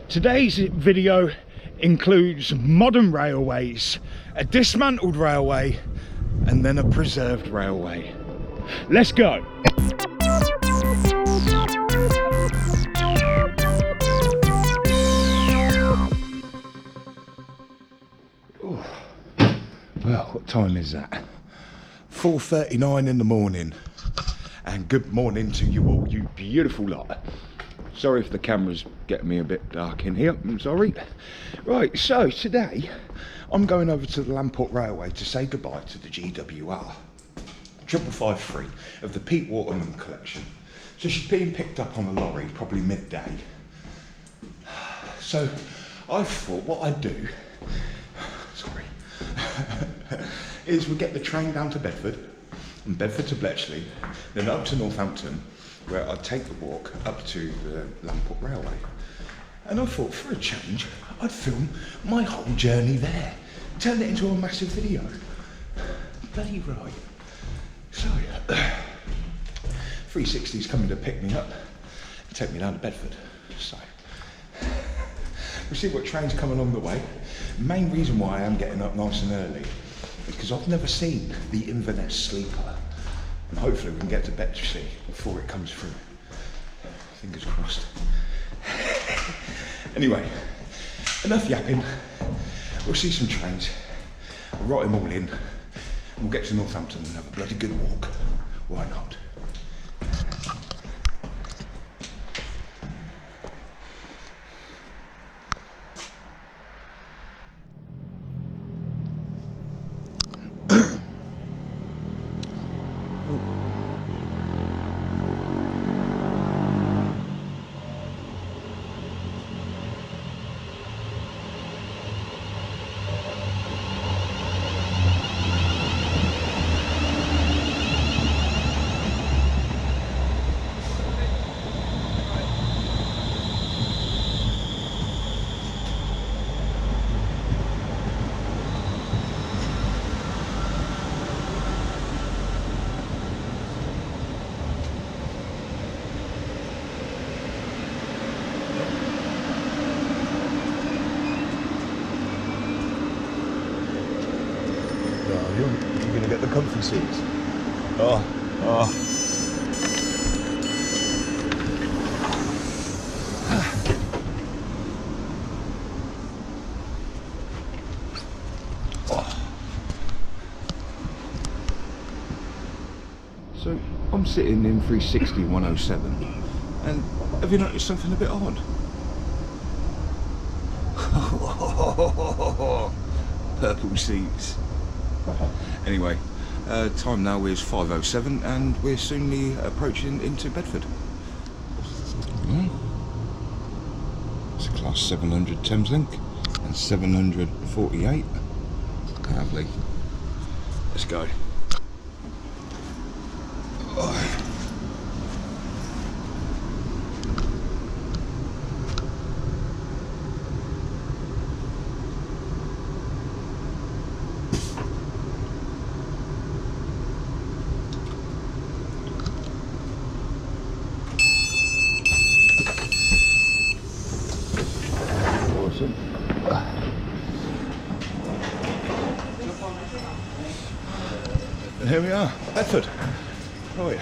Today's video includes modern railways, a dismantled railway, and then a preserved railway. Let's go. Ooh. Well, what time is that? 4:39 in the morning. And good morning to you all, you beautiful lot. Sorry if the camera's getting me a bit dark in here, I'm sorry. Right, so today I'm going over to the Lamport Railway to say goodbye to the GWR 5553 of the Pete Waterman collection. So she's being picked up on a lorry, probably midday. So I thought what I'd do, sorry, is we get the train down to Bedford, and Bedford to Bletchley, then up to Northampton, where I'd take the walk up to the Lamport Railway. And I thought, for a change, I'd film my whole journey there, turn it into a massive video. Bloody right. So, 360's coming to pick me up and take me down to Bedford. So, we'll see what train's coming along the way. Main reason why I am getting up nice and early is because I've never seen the Inverness Sleeper. And hopefully we can get to Bletchley before it comes through. Fingers crossed. Anyway, enough yapping. We'll see some trains. We'll write them all in. And we'll get to Northampton and have a bloody good walk. Why not? You're gonna get the comfy seats. Oh. So I'm sitting in 360 107, and have you noticed something a bit odd? Purple seats. Anyway, time now is 5:07 and we're soonly approaching into Bedford. It's a class 700 Thameslink and 748. Lovely. Let's go. And here we are, Bedford. Right,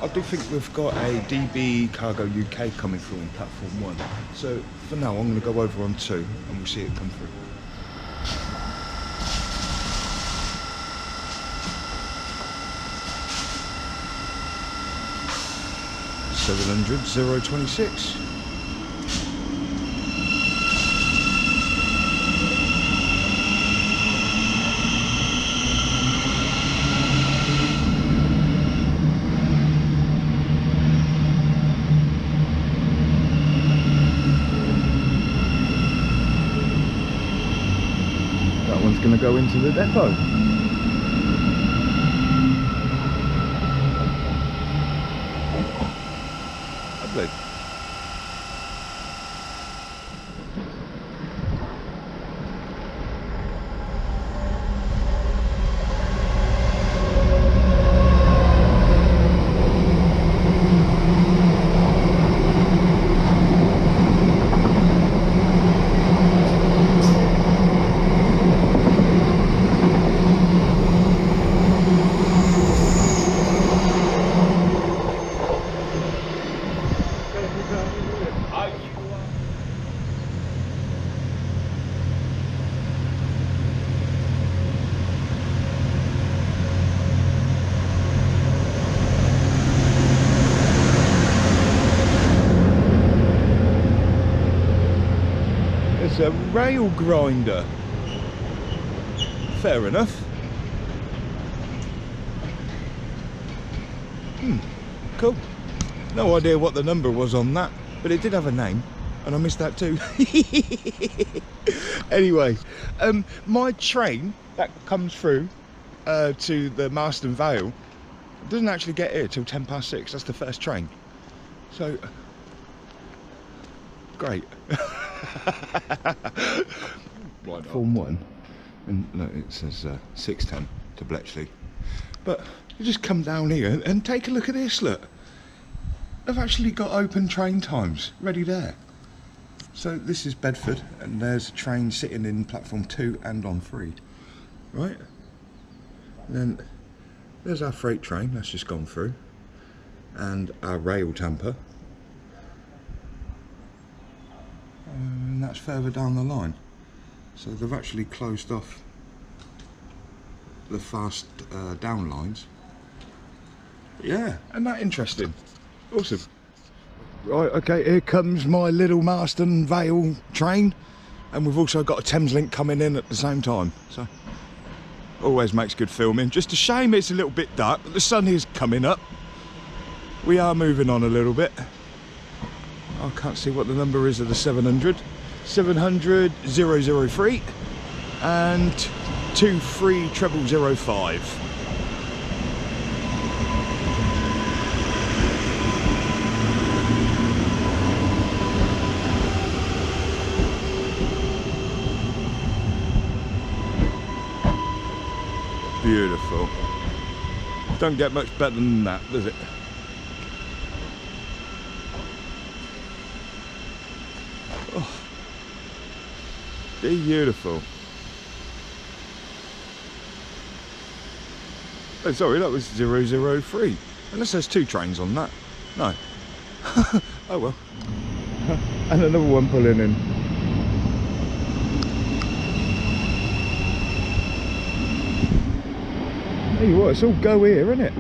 I do think we've got a DB Cargo UK coming through on platform 1. So for now, I'm going to go over on 2 and we'll see it come through. 700 026. That one's going to go into the depot. Lovely. It's a rail grinder. Fair enough. Cool. No idea what the number was on that, but it did have a name, and I missed that too. Anyway, my train that comes through to the Marston Vale doesn't actually get here till 6:10. That's the first train. So, great. Form 1, and look, it says 6:10 to Bletchley. But you just come down here and take a look at this, look. They've actually got open train times ready there. So this is Bedford, and there's a train sitting in platform 2 and on 3. Right? And then there's our freight train that's just gone through, and our rail tamper. And that's further down the line. So they've actually closed off the fast down lines. Yeah, isn't that interesting? Awesome. Right, okay, here comes my little Marston Vale train, and we've also got a Thameslink coming in at the same time, so always makes good filming. Just a shame it's a little bit dark, but the sun is coming up. We are moving on a little bit. I can't see what the number is of the 700. 700 003 and 23 0005. Beautiful. Don't get much better than that, does it? Oh, beautiful. Oh, sorry, that was 003. Unless there's 2 trains on that. No. Oh well. And another one pulling in. Hey, what? It's all go here, isn't it?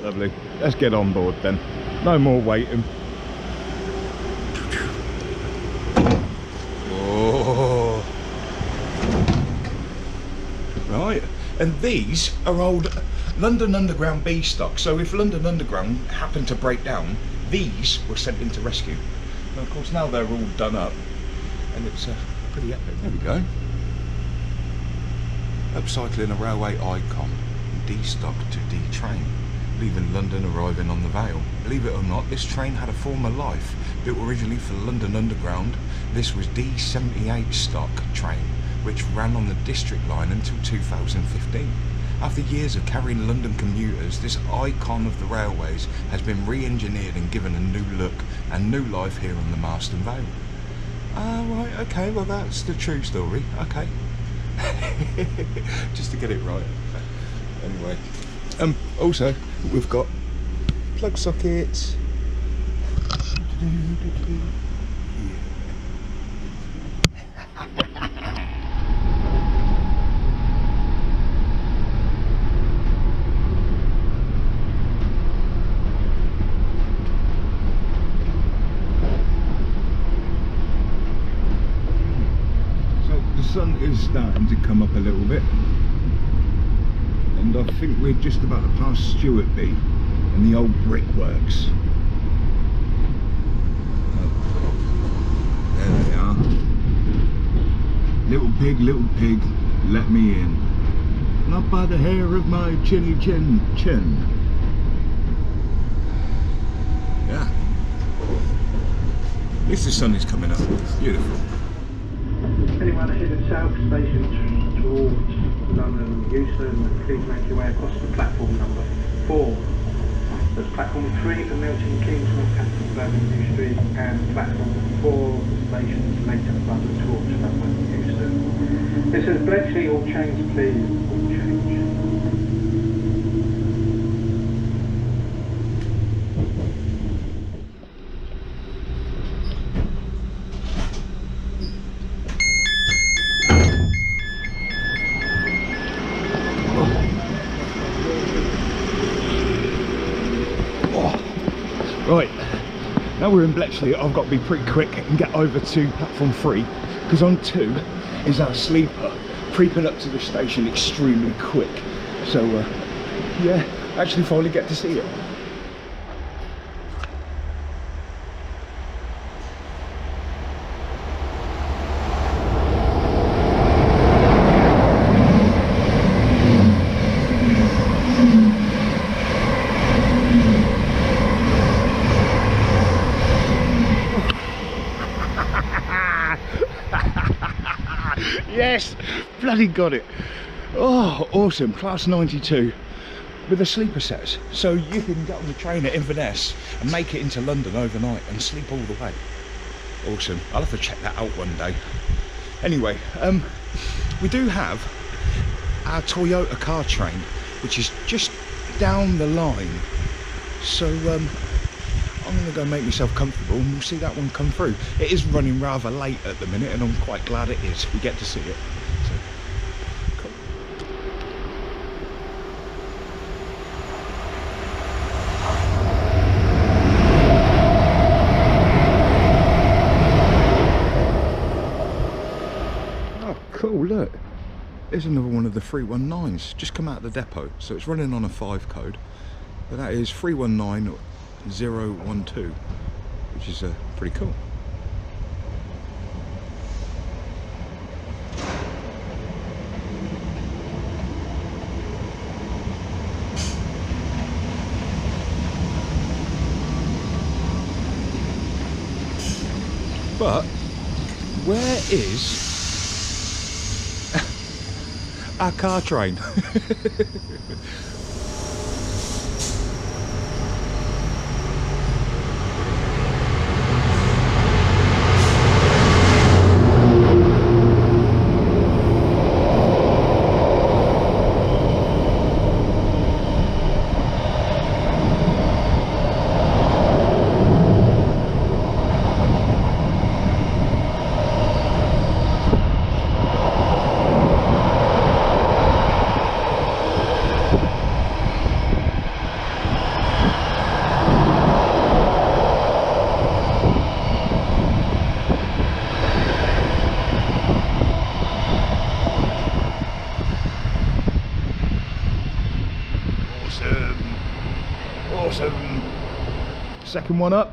Lovely. Let's get on board then. No more waiting. Oh. Right, and these are old London Underground B stock. So if London Underground happened to break down, these were sent into rescue. And of course now they're all done up, and it's pretty epic. There we go. Upcycling a railway icon, D stock to D train. Leaving London, arriving on the Vale. Believe it or not, this train had a former life. Built originally for London Underground, this was D78 stock train, which ran on the District line until 2015. After years of carrying London commuters, this icon of the railways has been re-engineered and given a new look and new life here on the Marston Vale. Right, okay, well that's the true story, okay. Just to get it right. Anyway. Also, we've got plug sockets. So the sun is starting to come up a little bit. And I think we're just about to pass Stewartby and the old brickworks. There they are. Little pig, let me in. Not by the hair of my chinny chin. Yeah. At least the sun is coming up. Beautiful. Anyone headed south station towards London, Euston, please make your way across to platform number 4. That's platform 3 for Milton Keynes, Northampton Northampton Euston and platform 4 stations later London towards Northampton Euston. This is Bletchley, all change please, all change. Right, now we're in Bletchley. I've got to be pretty quick and get over to platform 3 because on 2 is our sleeper, creeping up to the station extremely quick. So yeah, actually finally get to see it. Yes, bloody got it. Oh, awesome, class 92 with the sleeper sets. So you can get on the train at Inverness and make it into London overnight and sleep all the way. Awesome, I'll have to check that out one day. Anyway, we do have our Toyota car train, which is just down the line. So I'm going to go make myself comfortable and we'll see that one come through. It is running rather late at the minute and I'm quite glad it is. We get to see it. So, cool. Oh, cool, look. There's another one of the 319s. Just come out of the depot. So it's running on a 5 code. But that is 319012, which is pretty cool. But where is our car train? Awesome. Second one up.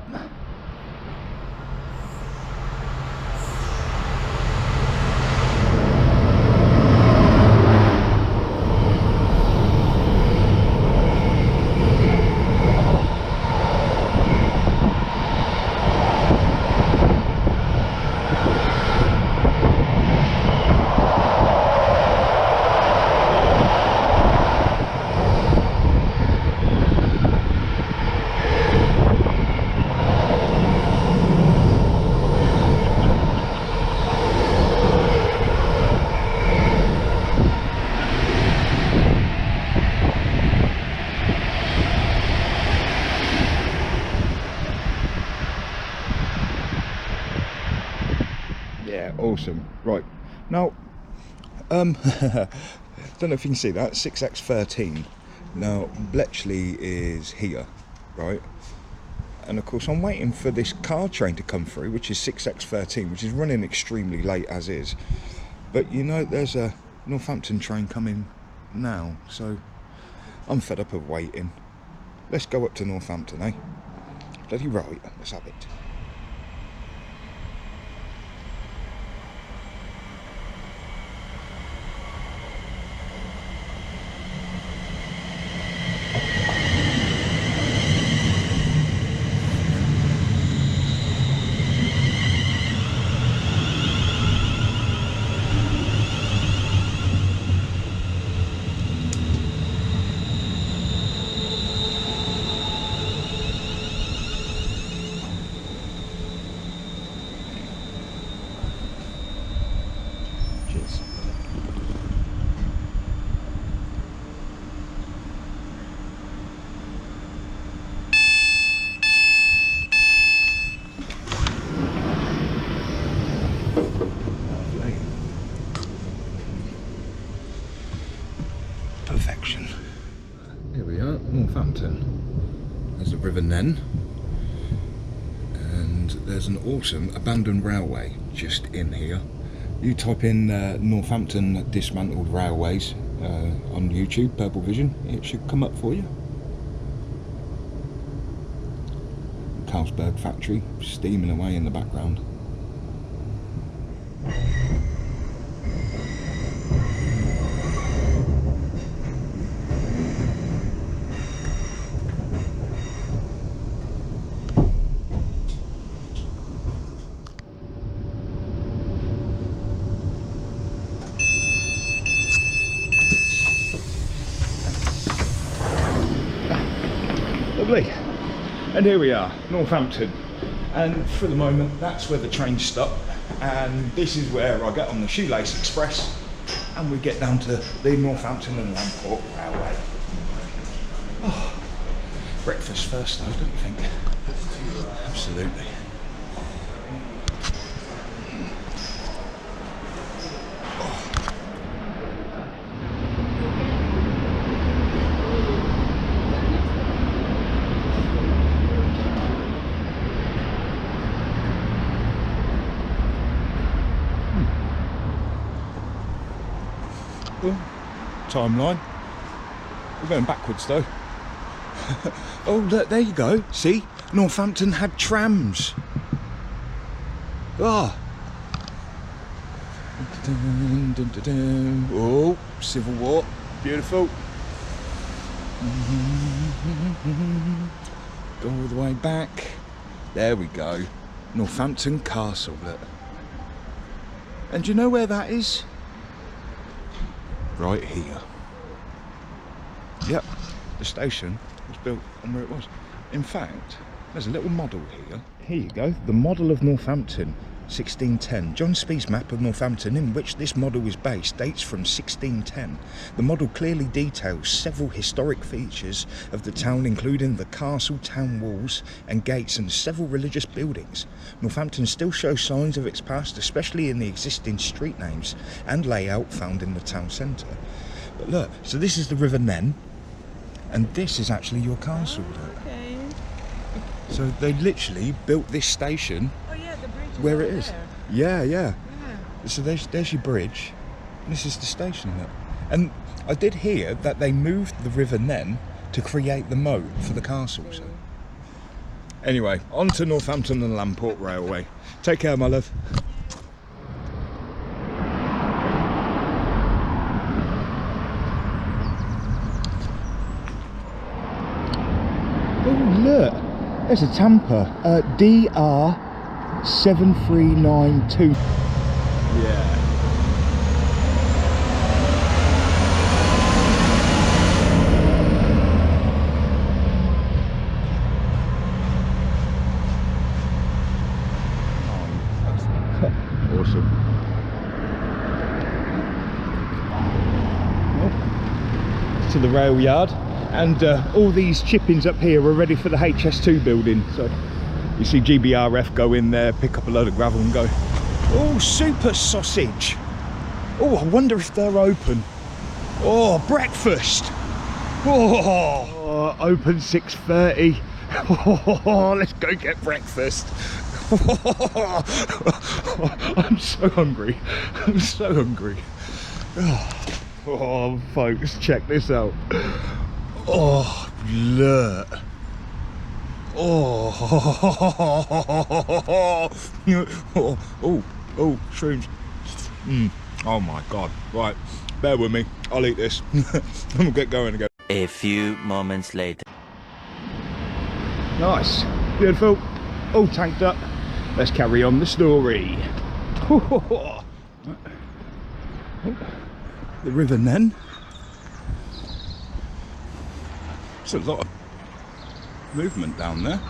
Yeah, awesome. Right, now, don't know if you can see that, 6x13. Now, Bletchley is here, right? And of course, I'm waiting for this car train to come through, which is 6x13, which is running extremely late as is. But you know, there's a Northampton train coming now, so I'm fed up of waiting. Let's go up to Northampton, eh? Bloody right, let's have it. River Nen, and there's an awesome abandoned railway just in here. You type in Northampton Dismantled Railways on YouTube, PurpleVision, it should come up for you. Carlsberg factory steaming away in the background. Lovely. And here we are, Northampton, and for the moment that's where the train stopped, and this is where I get on the Shoelace Express and we get down to the Northampton and Lamport Railway. Oh, breakfast first though, don't you think? Absolutely. Timeline. We're going backwards though. Oh look, there you go. See, Northampton had trams. Ah. Oh, Civil War. Beautiful. Go all the way back. There we go. Northampton Castle, look. And do you know where that is? Right here. Yep, the station was built on where it was. In fact, there's a little model here. Here you go, the model of Northampton, 1610. John Speed's map of Northampton, in which this model is based, dates from 1610. The model clearly details several historic features of the town, including the castle, town walls and gates, and several religious buildings. Northampton still shows signs of its past, especially in the existing street names and layout found in the town centre. But look, so this is the River Nen, and this is actually your castle. Oh, okay. So they literally built this station. Oh yeah, the bridge is Where it over is. there. Yeah. Yeah. So there's your bridge, and this is the station. Look. And I did hear that they moved the River Nen to create the moat for the castle. So anyway, on to Northampton and Lamport Railway. Take care, my love. Oh look, there's a Tampa, DR 7392. Yeah. Awesome. Well, to the rail yard, and all these chippings up here are ready for the HS2 building. So you see GBRF go in there, pick up a load of gravel and go. Oh, super sausage. Oh, I wonder if they're open. Oh, breakfast. Oh, open 6:30. Oh, let's go get breakfast. I'm so hungry. I'm so hungry. Oh, folks, check this out. Oh, look. Oh, oh, shrooms. Oh my God. Right, bear with me. I'll eat this. We'll get going again. A few moments later. Nice, beautiful. All tanked up. Let's carry on the story. The River Nen. There's a lot of movement down there.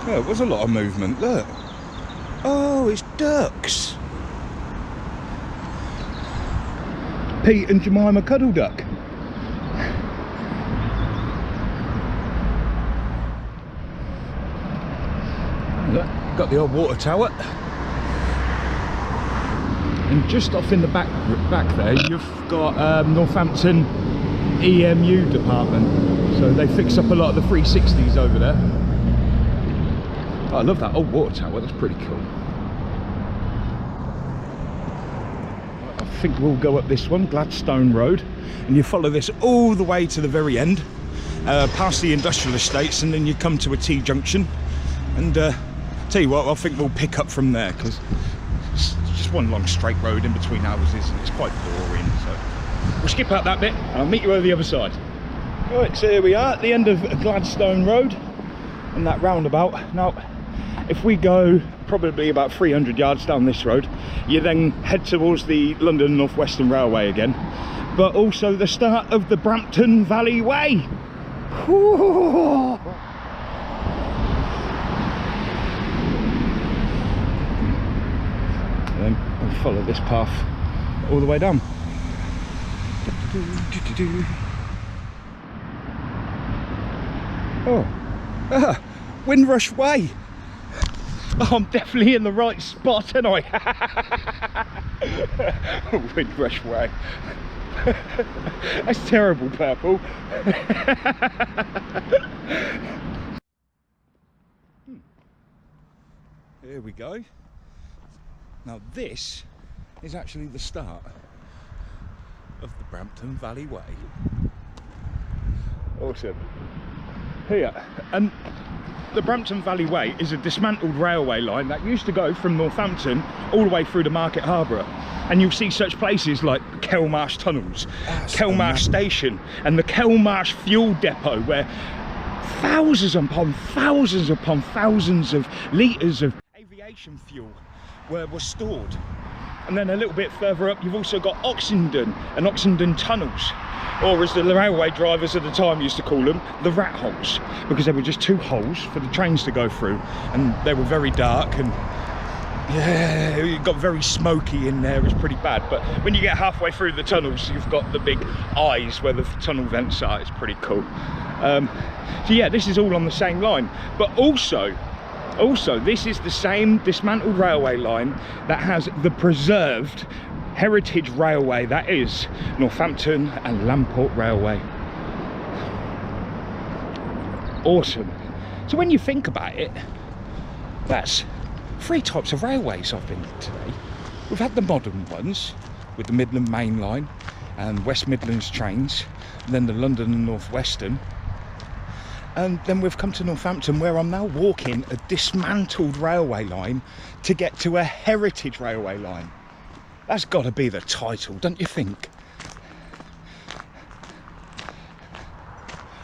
Yeah, it was a lot of movement, look. Oh, it's ducks. Pete and Jemima Cuddle Duck. Look, got the old water tower. And just off in the back there, you've got Northampton EMU department. So they fix up a lot of the 360s over there. Oh, I love that old water tower, that's pretty cool. I think we'll go up this one, Gladstone Road, and you follow this all the way to the very end, past the industrial estates, and then you come to a T-junction. And tell you what, I think we'll pick up from there, because it's just one long straight road in between houses and it's quite boring. So we'll skip out that bit and I'll meet you over the other side. Right, so here we are at the end of Gladstone Road and that roundabout. Now, if we go probably about 300 yards down this road, you then head towards the London North Western Railway again, but also the start of the Brampton Valley Way. Ooh. Then we'll follow this path all the way down. Oh, Windrush Way. Oh, I'm definitely in the right spot, aren't I? Windrush Way. That's terrible, Purple. Here we go. Now this is actually the start of the Brampton Valley Way. Awesome. Here, and the Brampton Valley Way is a dismantled railway line that used to go from Northampton all the way through to Market Harborough. And you'll see such places like Kelmarsh Tunnels, Kelmarsh Station, and the Kelmarsh Fuel Depot, where thousands upon thousands upon thousands of litres of aviation fuel were stored. And then a little bit further up you've also got Oxenden and Oxenden Tunnels, or as the railway drivers at the time used to call them, the rat holes, because they were just two holes for the trains to go through, and they were very dark, and yeah, it got very smoky in there. It was pretty bad. But when you get halfway through the tunnels, you've got the big eyes where the tunnel vents are. It's pretty cool. So yeah, this is all on the same line, but also this is the same dismantled railway line that has the preserved heritage railway, that is Northampton and Lamport Railway. Awesome. So when you think about it, that's three types of railways I've been today. We've had the modern ones with the Midland Main Line and West Midlands trains, and then the London and North Western. And then we've come to Northampton, where I'm now walking a dismantled railway line to get to a heritage railway line. That's got to be the title, don't you think?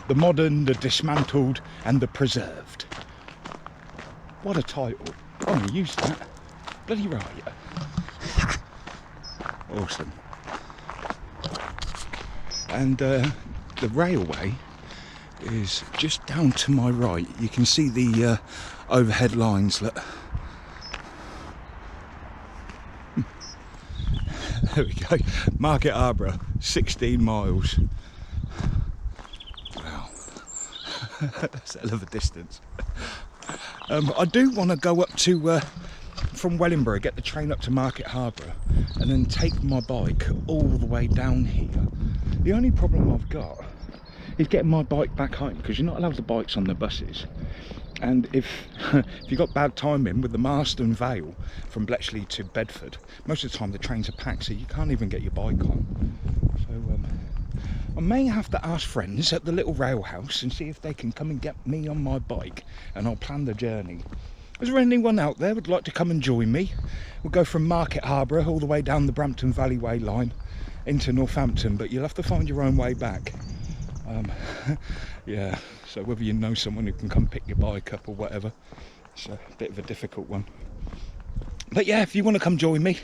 The modern, the dismantled, and the preserved. What a title. I'm going to use that. Bloody right. Awesome. And the railway is just down to my right. You can see the overhead lines. Look. There we go. Market Harborough, 16 miles. Wow. That's a hell of a distance. I do want to go up to from Wellingborough, get the train up to Market Harborough, and then take my bike all the way down here. The only problem I've got is getting my bike back home, because you're not allowed the bikes on the buses. And if you've got bad timing with the Marston Vale from Bletchley to Bedford, most of the time the trains are packed, so you can't even get your bike on. So I may have to ask friends at the little rail house and see if they can come and get me on my bike, and I'll plan the journey. Is there anyone out there who'd like to come and join me? We'll go from Market Harborough all the way down the Brampton Valley Way line into Northampton, but you'll have to find your own way back. Yeah, so whether you know someone who can come pick your bike up or whatever, it's a bit of a difficult one. But yeah, if you want to come join me,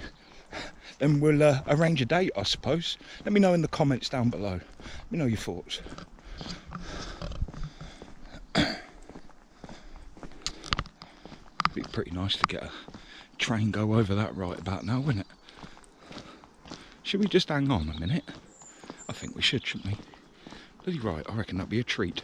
then we'll arrange a date, I suppose. Let me know in the comments down below. Let me know your thoughts. Be pretty nice to get a train go over that right about now, wouldn't it? Should we just hang on a minute? I think we should, shouldn't we? Bloody right, I reckon that'd be a treat.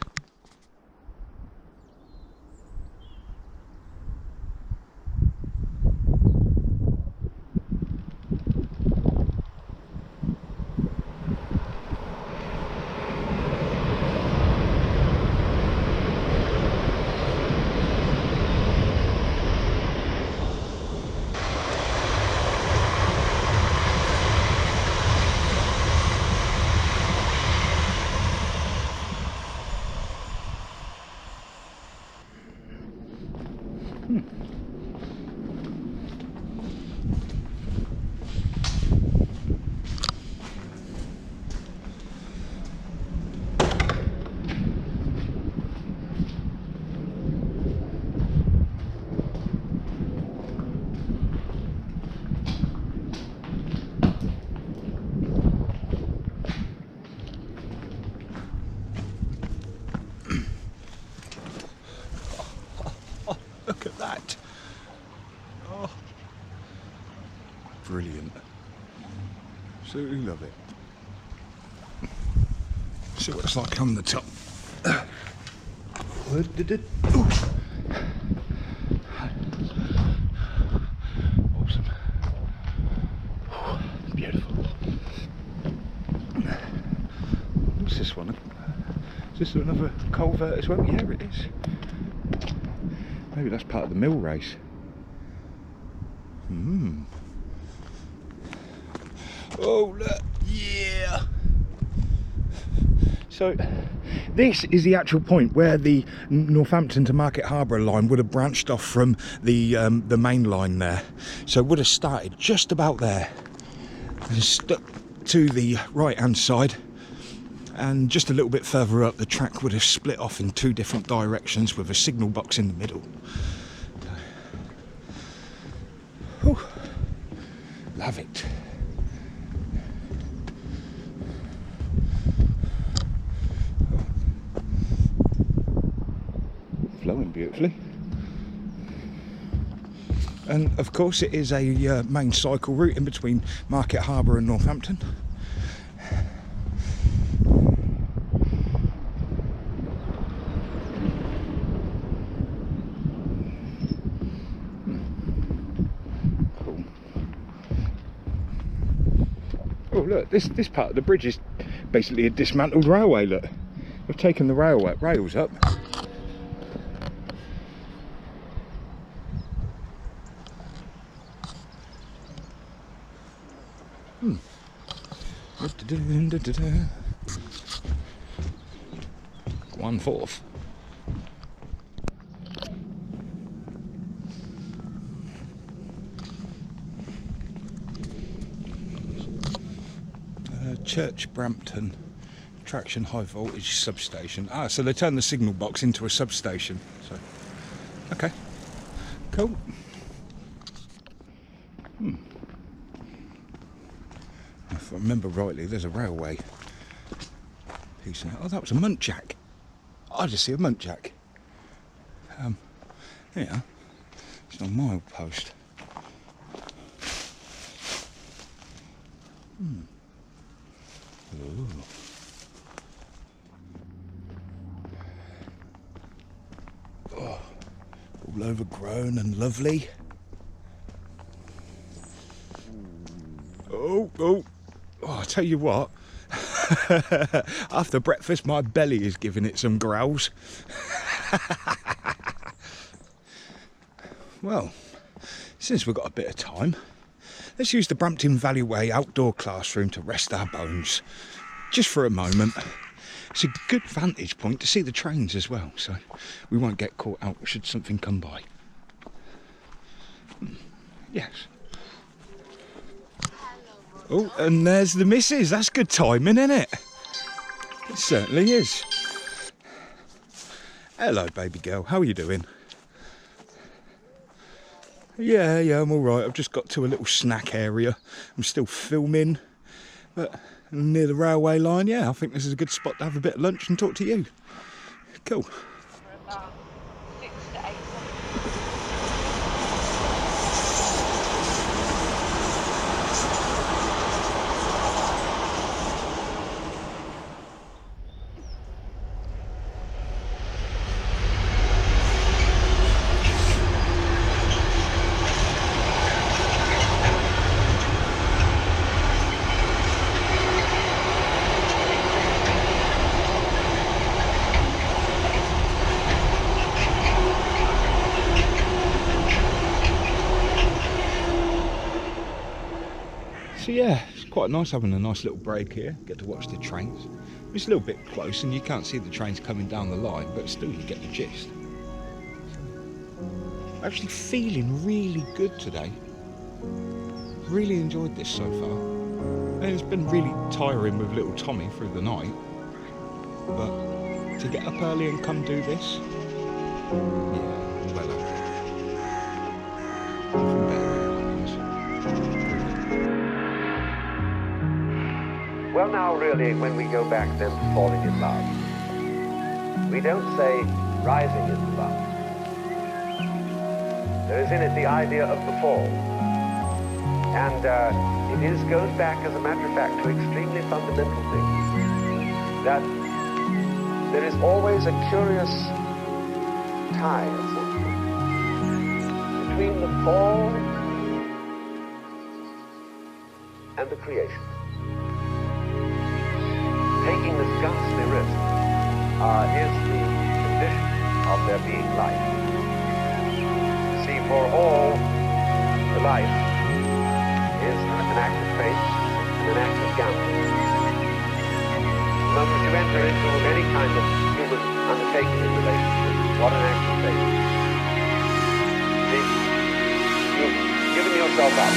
Look at that. Oh, brilliant. Absolutely love it. See what it's like on the top. Awesome. Beautiful. What's this one? Is this another culvert as well? Yeah, it is. Maybe that's part of the mill race. Oh, look. Yeah. So this is the actual point where the Northampton to Market Harborough line would have branched off from the main line there. So it would have started just about there and stuck to the right hand side, and just a little bit further up the track would have split off in two different directions with a signal box in the middle. Whew. Love it. Flowing beautifully. And of course it is a main cycle route in between Market Harborough and Northampton. Cool. Oh look, this part of the bridge is basically a dismantled railway. Look, we've taken the rails up. One-fourth. Church Brampton traction high voltage substation. Ah, so they turned the signal box into a substation. So, okay, cool. If I remember rightly, there's a railway piece in it. Oh, that was a muntjac. I just see a muntjac. Yeah, it's on mile post. Ooh. Oh, all overgrown and lovely. Oh, I tell you what, after breakfast my belly is giving it some growls. Well, since we've got a bit of time, let's use the Brampton Valley Way outdoor classroom to rest our bones, just for a moment. It's a good vantage point to see the trains as well, so we won't get caught out should something come by. Yes. Oh, and there's the missus. That's good timing, isn't it? It certainly is. Hello, baby girl. How are you doing? Yeah, I'm all right. I've just got to a little snack area. I'm still filming, but near the railway line. Yeah, I think this is a good spot to have a bit of lunch and talk to you. Cool. So yeah, it's quite nice having a nice little break here, get to watch the trains. It's a little bit close and you can't see the trains coming down the line, but still you get the gist. Actually feeling really good today. Really enjoyed this so far. And it's been really tiring with little Tommy through the night. But to get up early and come do this, yeah, well done. Nothing better than it. Well, now really, when we go back then to falling in love, we don't say rising into love. There is in it the idea of the fall. And it goes back, as a matter of fact, to extremely fundamental things. That there is always a curious tie between the fall and the creation. Taking this ghastly risk is the condition of there being life. See, for all, the life is an act of faith and an act of gambling. The moment you enter into any kind of human undertaking in relationship, what an act of faith. See, you've given yourself up.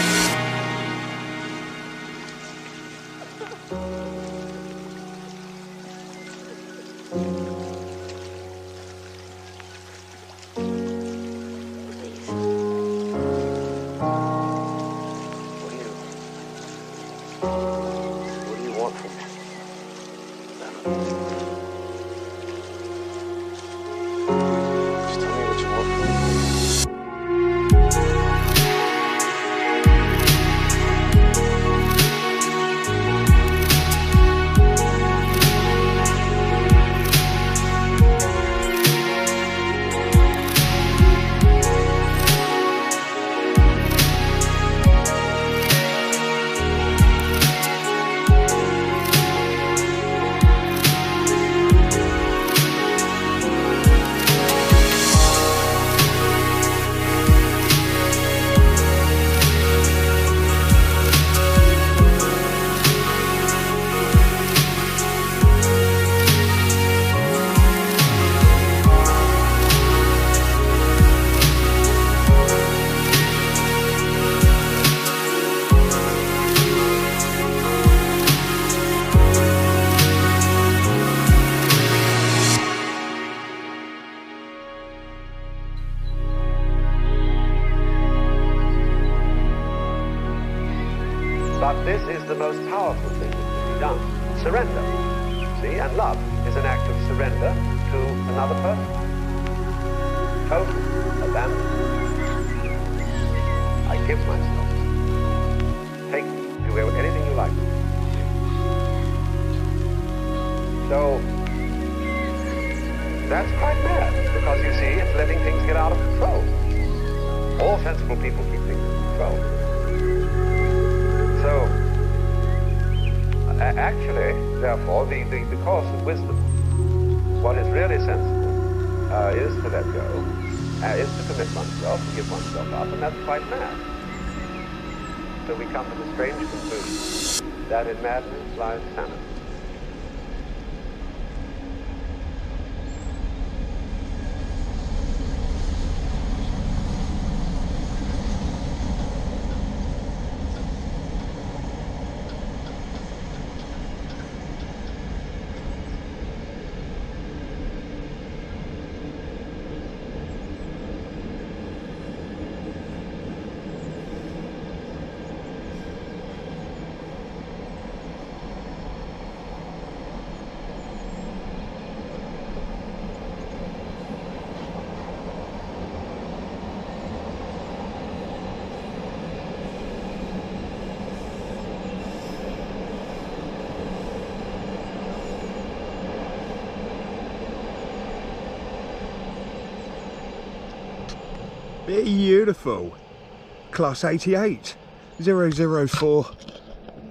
What do you want from me? Just tell me what you want from me. But this is the most powerful thing that can be done. Surrender. See, and love is an act of surrender to another person. Total abandonment. I give myself. Take me. Do anything you like. So, that's quite mad, because you see, it's letting things get out of control. All sensible people keep things in control. So, actually, therefore, the course of wisdom, what is really sensible, is to let go, is to commit oneself, to give oneself up, and that's quite mad. So we come to the strange conclusion that in madness lies sanity. Beautiful. Class 88 004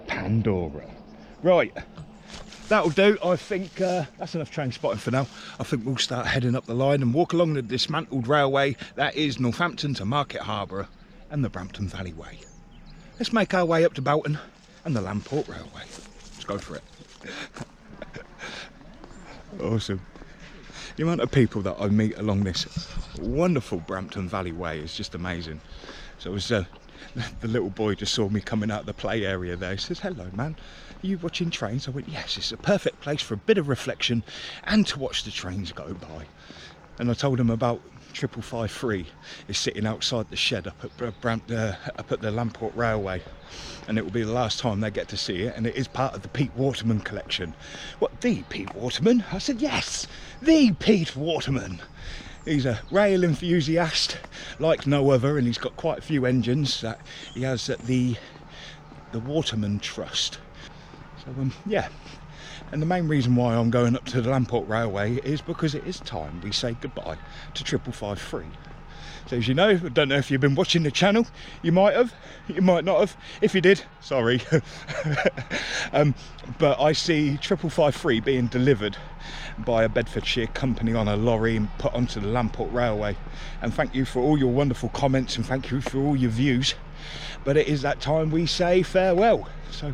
Pandora. Right, that'll do. I think that's enough train spotting for now. I think we'll start heading up the line and walk along the dismantled railway that is Northampton to Market Harborough and the Brampton Valley Way. Let's make our way up to Bolton and the Lamport Railway. Let's go for it. Awesome. The amount of people that I meet along this wonderful Brampton Valley Way is just amazing. So it was the little boy just saw me coming out of the play area there. He says, "Hello man, are you watching trains?" I went, "Yes, it's a perfect place for a bit of reflection and to watch the trains go by." And I told him about 5553 is sitting outside the shed up at the Lamport Railway, and it will be the last time they get to see it, and it is part of the Pete Waterman collection. "What, the Pete Waterman?" I said, "Yes, the Pete Waterman. He's a rail enthusiast like no other, and he's got quite a few engines that he has at the Waterman Trust." So yeah. And the main reason why I'm going up to the Lamport Railway is because it is time we say goodbye to 5553. So as you know, I don't know if you've been watching the channel, you might have, you might not have. If you did, sorry. But I see 5553 being delivered by a Bedfordshire company on a lorry and put onto the Lamport Railway. And thank you for all your wonderful comments and thank you for all your views. But it is that time we say farewell. So,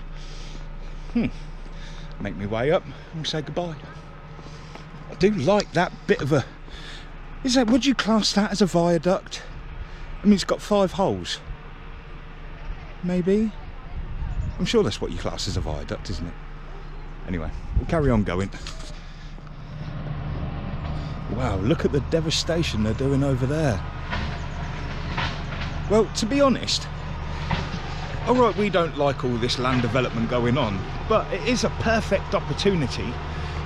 make me way up and say goodbye. I do like that bit of a... would you class that as a viaduct? I mean, it's got 5 holes. Maybe? I'm sure that's what you class as a viaduct, isn't it? Anyway, we'll carry on going. Wow, look at the devastation they're doing over there. Well, to be honest, alright, we don't like all this land development going on, but it is a perfect opportunity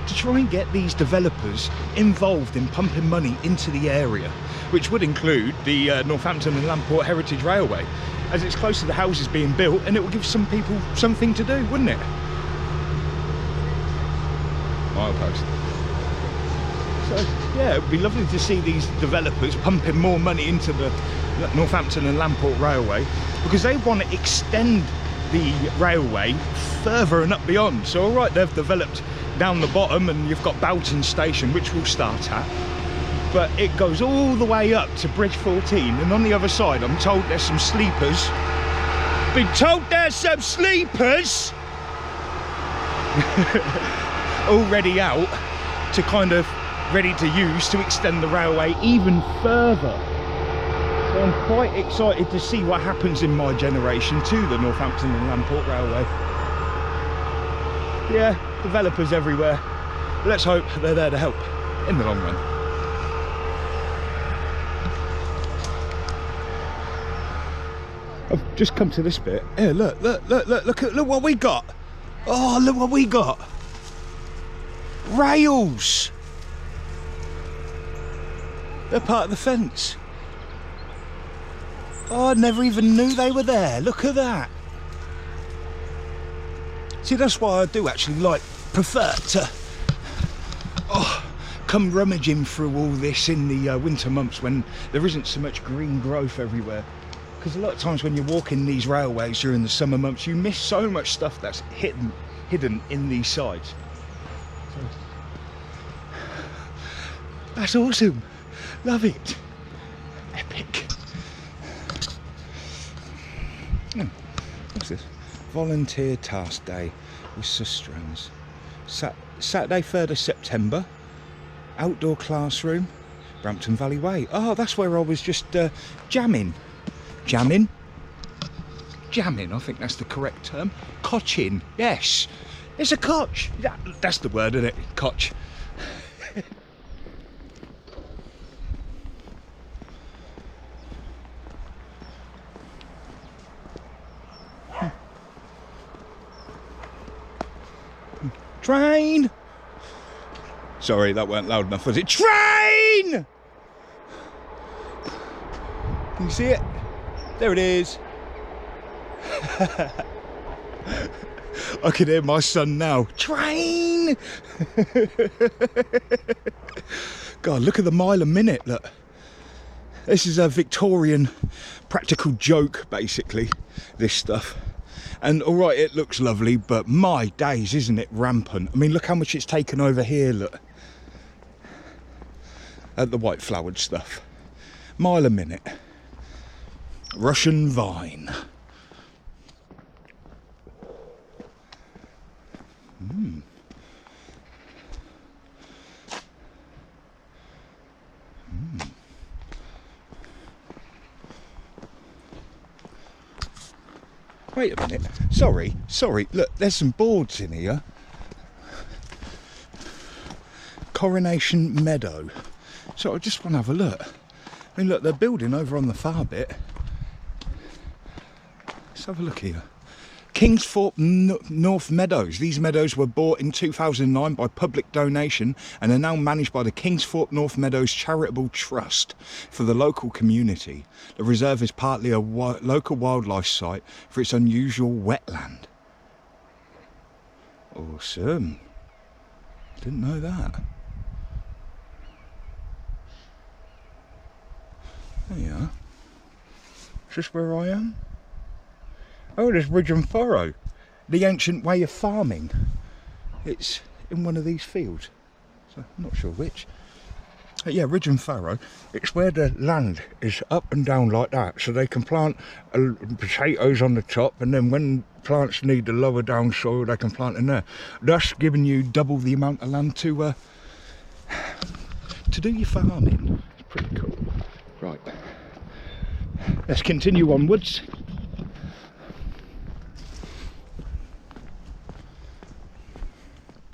to try and get these developers involved in pumping money into the area, which would include the Northampton and Lamport Heritage Railway, as it's close to the houses being built and it will give some people something to do, wouldn't it? Milepost. So yeah, it would be lovely to see these developers pumping more money into the Northampton and Lamport Railway, because they want to extend the railway further and up beyond. So alright, they've developed down the bottom and you've got Boughton Station, which we'll start at, but it goes all the way up to Bridge 14, and on the other side I'm told there's some sleepers. Been told there's some sleepers already out to kind of ready to use to extend the railway even further. So I'm quite excited to see what happens in my generation to the Northampton and Lamport Railway. Yeah, developers everywhere. But let's hope they're there to help in the long run. I've just come to this bit. Here, look what we got. Oh, look what we got. Rails. They're part of the fence. Oh, I never even knew they were there. Look at that. See, that's why I do actually prefer to come rummaging through all this in the winter months when there isn't so much green growth everywhere. Because a lot of times when you're walking these railways during the summer months, you miss so much stuff that's hidden in these sides. So, that's awesome. Love it. Epic. What's this? Volunteer Task Day with Sustrans. Saturday 3rd of September. Outdoor classroom. Brampton Valley Way. Oh, that's where I was just jamming. Jamming? Jamming, I think that's the correct term. Cotching, yes. It's a cotch. That's the word, isn't it? Cotch. Train! Sorry, that weren't loud enough, was it? Train! Can you see it? There it is. I can hear my son now. Train! God, look at the mile a minute, look. This is a Victorian practical joke, basically, this stuff. And alright, it looks lovely, but my days, isn't it rampant? I mean, look how much it's taken over here, look. At the white flowered stuff. Mile a minute. Russian vine. Wait a minute. Sorry. Look, there's some boards in here. Coronation Meadow. So I just want to have a look. I mean, look, they're building over on the far bit. Let's have a look here. Kingsthorpe North Meadows. These meadows were bought in 2009 by public donation and are now managed by the Kingsthorpe North Meadows Charitable Trust for the local community. The reserve is partly a local wildlife site for its unusual wetland. Awesome. Didn't know that. There you are. Is this where I am? Oh, there's Ridge and Furrow, the ancient way of farming. It's in one of these fields, so I'm not sure which. Yeah, Ridge and Furrow. It's where the land is up and down like that, so they can plant potatoes on the top, and then when plants need the lower down soil, they can plant in there, thus giving you double the amount of land to do your farming. It's pretty cool. Right, let's continue onwards.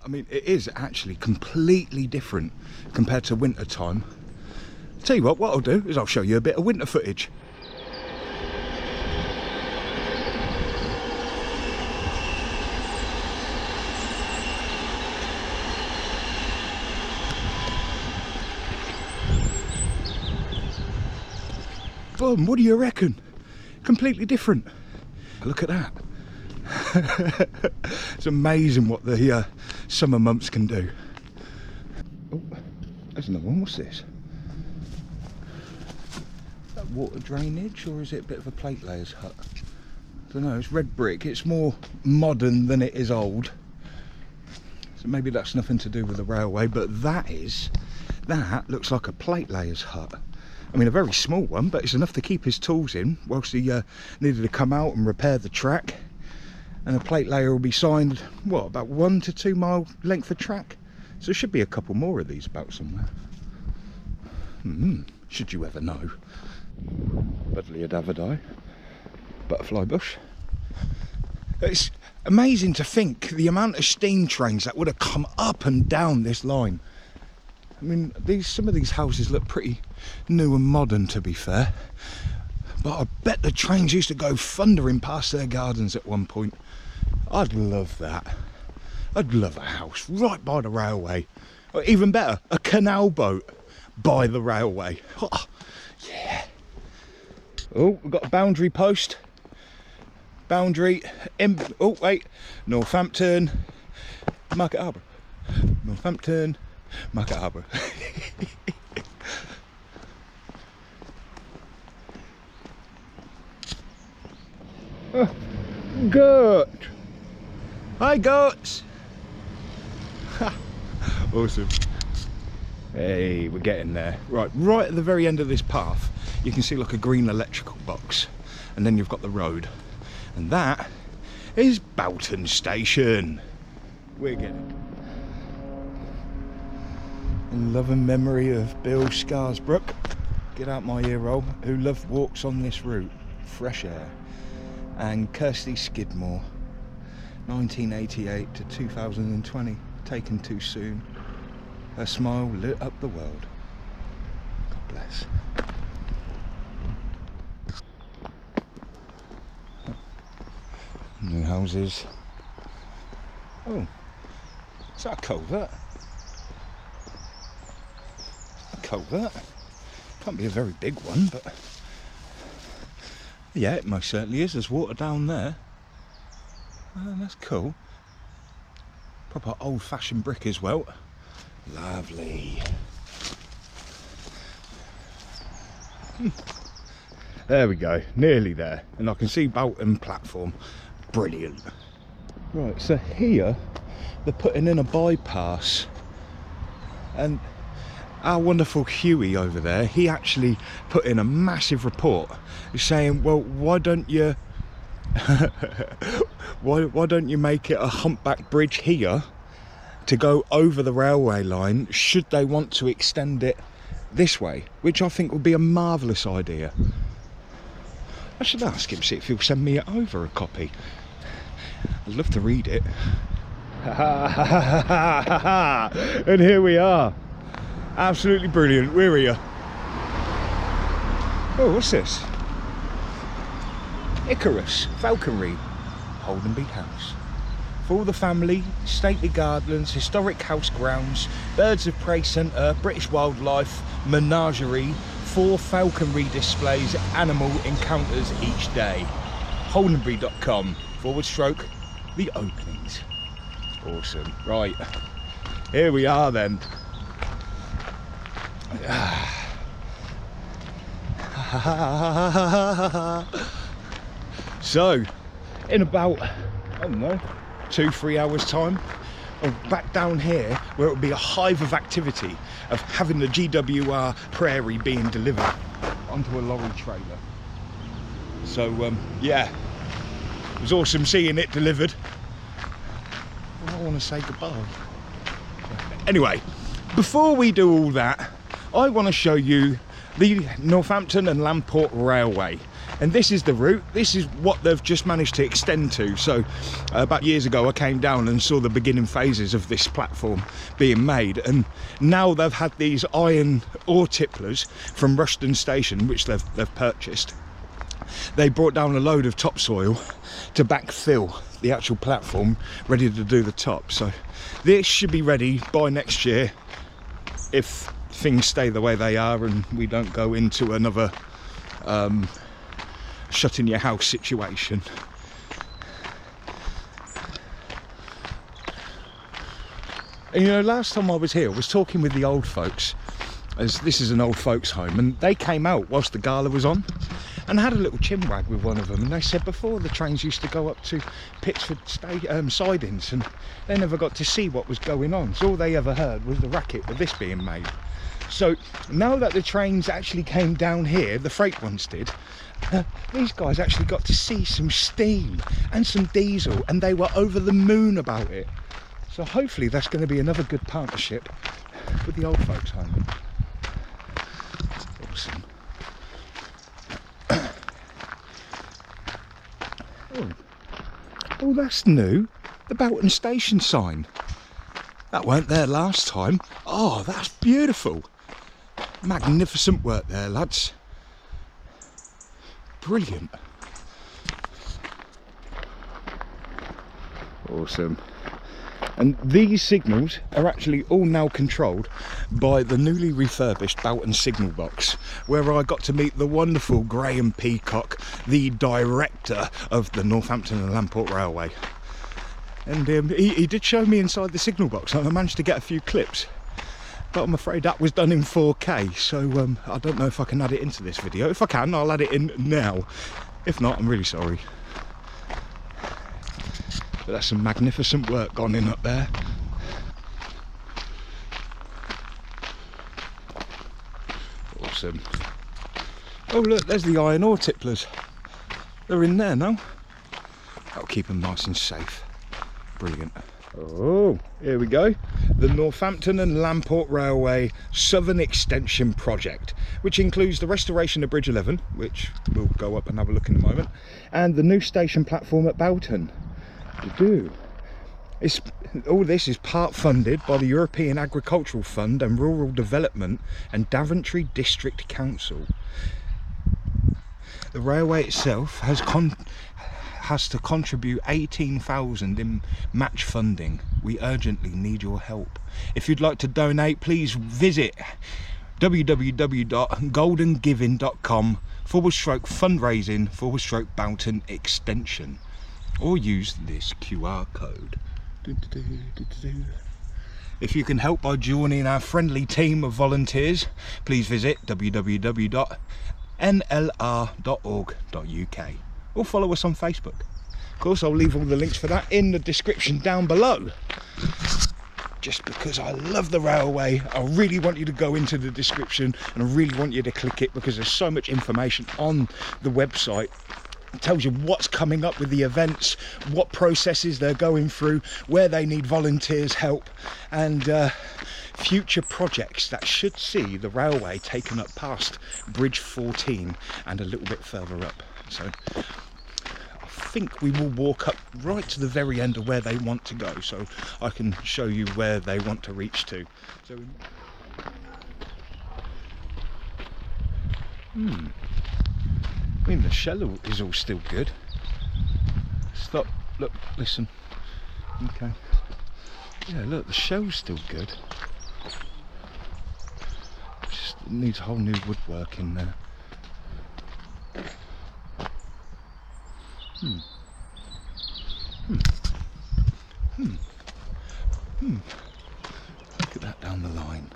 I mean, it is actually completely different compared to winter time. Tell you what I'll do is I'll show you a bit of winter footage. Boom, what do you reckon? Completely different. Look at that. It's amazing what the summer months can do. Oh, there's another one. What's this? Is that water drainage, or is it a bit of a plate layers hut? I don't know. It's red brick. It's more modern than it is old. So maybe that's nothing to do with the railway, but that looks like a plate layers hut. I mean, a very small one, but it's enough to keep his tools in whilst he needed to come out and repair the track. And a plate layer will be signed, what, about 1 to 2 mile length of track? So there should be a couple more of these about somewhere. Should you ever know. Buddleia Davidae, butterfly bush. It's amazing to think the amount of steam trains that would have come up and down this line. I mean, some of these houses look pretty new and modern, to be fair. But I bet the trains used to go thundering past their gardens at one point. I'd love that. I'd love a house right by the railway. Or even better, a canal boat by the railway. Oh, yeah. Oh, we've got a boundary post. Oh, wait. Northampton, Market Harbour. Northampton, Market Harbour. Oh, goat! Hi, goats! Awesome. Hey, we're getting there. Right at the very end of this path, you can see like a green electrical box, and then you've got the road, and that is Boughton Station. We're getting in love and memory of Bill Scarsbrook, get out my ear roll, who loved walks on this route, fresh air. And Kirsty Skidmore, 1988 to 2020, taken too soon. Her smile lit up the world. God bless. New houses. Oh, is that a culvert? A culvert? Can't be a very big one, but yeah, it most certainly is. There's water down there. Oh, that's cool. Proper old-fashioned brick as well. Lovely. There we go, nearly there. And I can see Boughton platform. Brilliant. Right, so here they're putting in a bypass. And our wonderful Huey over there, he actually put in a massive report saying, well, why don't you why don't you make it a humpback bridge here to go over the railway line should they want to extend it this way, which I think would be a marvellous idea. I should ask him, see if he'll send me over a copy. I'd love to read it. And here we are. Absolutely brilliant. We're here. Oh, what's this? Icarus, Falconry, Holdenby House. For all the family, stately gardens, historic house grounds, birds of prey centre, British wildlife, menagerie, 4 falconry displays, animal encounters each day. Holdenby.com/the openings. Awesome. Right, here we are then. So, in about, I don't know, 2-3 hours time, I'm back down here where it will be a hive of activity of having the GWR Prairie being delivered onto a lorry trailer. So yeah, it was awesome seeing it delivered. I want to say goodbye. Anyway, before we do all that, I want to show you the Northampton and Lamport Railway. And this is the route. This is what they've just managed to extend to. So about years ago I came down and saw the beginning phases of this platform being made, and now they've had these iron ore tipplers from Rushden Station, which they've purchased. They brought down a load of topsoil to backfill the actual platform, ready to do the top. So this should be ready by next year, if things stay the way they are and we don't go into another shut in your house situation. And you know, last time I was here I was talking with the old folks, as this is an old folks home, and they came out whilst the gala was on and had a little chinwag with one of them, and they said before the trains used to go up to Pittsford sidings and they never got to see what was going on, so all they ever heard was the racket of this being made. So now that the trains actually came down here, the freight ones did, these guys actually got to see some steam and some diesel, and they were over the moon about it. So hopefully that's going to be another good partnership with the old folks home. Awesome. Oh, that's new. The Belton Station sign. That weren't there last time. Oh, that's beautiful. Magnificent work there, lads. Brilliant. Awesome. And these signals are actually all now controlled by the newly refurbished Belton signal box, where I got to meet the wonderful Graham Peacock, the director of the Northampton and Lamport Railway. And he did show me inside the signal box, and I managed to get a few clips. But I'm afraid that was done in 4K, so I don't know if I can add it into this video. If I can, I'll add it in now. If not, I'm really sorry. But that's some magnificent work gone in up there. Awesome. Oh look, there's the iron ore tipplers. They're in there now. That'll keep them nice and safe. Brilliant. Oh, here we go. The Northampton and Lamport Railway Southern Extension Project, which includes the restoration of Bridge 11, which we'll go up and have a look in a moment, and the new station platform at Belton. All this is part funded by the European Agricultural Fund and Rural Development and Daventry District Council. The railway itself has to contribute 18,000 in match funding. We urgently need your help. If you'd like to donate, please visit www.goldengiving.com/fundraising/Belton Extension, or use this QR code. If you can help by joining our friendly team of volunteers, please visit www.nlr.org.uk. or follow us on Facebook. Of course, I'll leave all the links for that in the description down below. Just because I love the railway, I really want you to go into the description, and I really want you to click it, because there's so much information on the website. It tells you what's coming up with the events, what processes they're going through, where they need volunteers' help, and future projects that should see the railway taken up past Bridge 14 and a little bit further up. So I think we will walk up right to the very end of where they want to go, so I can show you where they want to reach to. So I mean, the shell is all still good. Stop, look, listen. Okay. Yeah, look, the shell's still good. Just needs a whole new woodwork in there. Look at that down the line.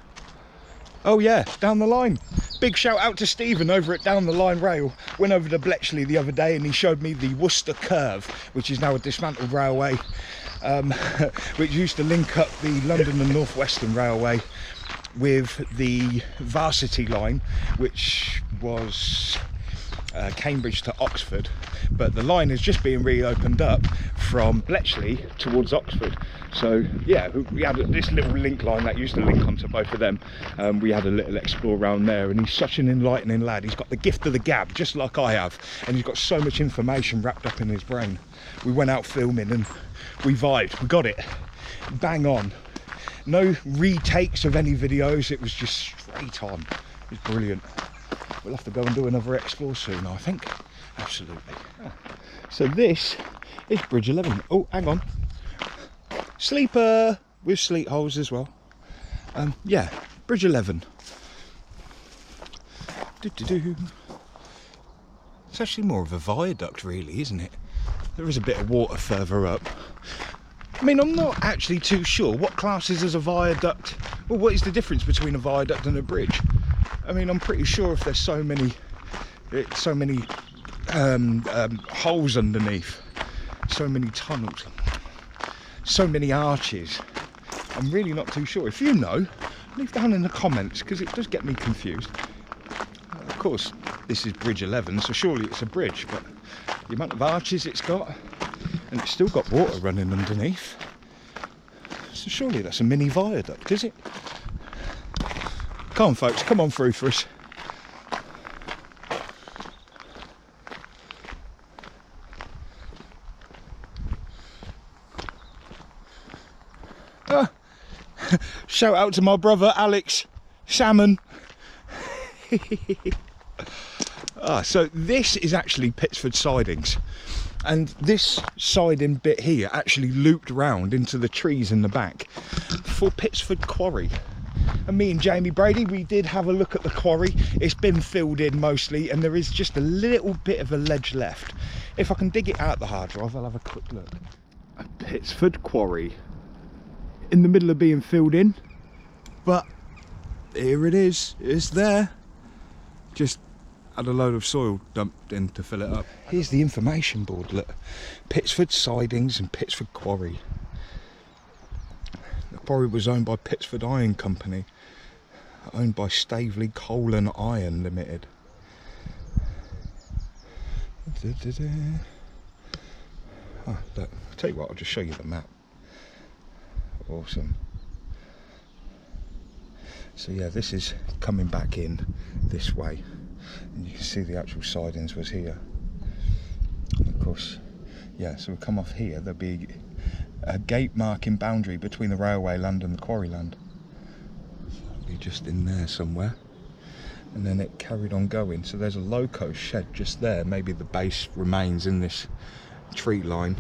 Oh yeah, down the line. Big shout out to Stephen over at Down the Line Rail. Went over to Bletchley the other day and he showed me the Worcester Curve, which is now a dismantled railway, which used to link up the London and North Western Railway with the Varsity line, which was Cambridge to Oxford, but the line is just being reopened up from Bletchley towards Oxford. So yeah, we had this little link line that used to link onto both of them. We had a little explore around there, and he's such an enlightening lad. He's got the gift of the gab, just like I have, and he's got so much information wrapped up in his brain. We went out filming and we vibed, we got it bang on. No retakes of any videos, it was just straight on. It was brilliant. We'll have to go and do another explore soon, I think. Absolutely. So this is Bridge 11. Oh, hang on. Sleeper with sleet holes as well. Yeah, Bridge 11. It's actually more of a viaduct, really, isn't it? There is a bit of water further up. I mean, I'm not actually too sure what classes as a viaduct. Well, what is the difference between a viaduct and a bridge? I mean, I'm pretty sure if there's so many holes underneath, so many tunnels, so many arches, I'm really not too sure. If you know, leave down in the comments, because it does get me confused. Of course, this is Bridge 11, so surely it's a bridge, but the amount of arches it's got, and it's still got water running underneath, so surely that's a mini viaduct, is it? Come on folks, come on through for us. Shout out to my brother Alex Salmon. So this is actually Pitsford sidings, and this siding bit here actually looped round into the trees in the back for Pitsford Quarry. And me and Jamie Brady, we did have a look at the quarry. It's been filled in mostly, and there is just a little bit of a ledge left. If I can dig it out the hard drive, I'll have a quick look. A Pitsford Quarry in the middle of being filled in, but here it is, it's there. Just had a load of soil dumped in to fill it up. Here's the information board, look. Pitsford Sidings and Pitsford Quarry. The quarry was owned by Pitsford Iron Company, owned by Staveley Coal and Iron Limited. Oh, look, I'll tell you what, I'll just show you the map. Awesome. So yeah, this is coming back in this way, and you can see the actual sidings was here. And of course, yeah, so we'll come off here, there'll be a gate marking boundary between the railway land and the quarry land. So it'll be just in there somewhere, and then it carried on going. So there's a loco shed just there, maybe the base remains in this tree line.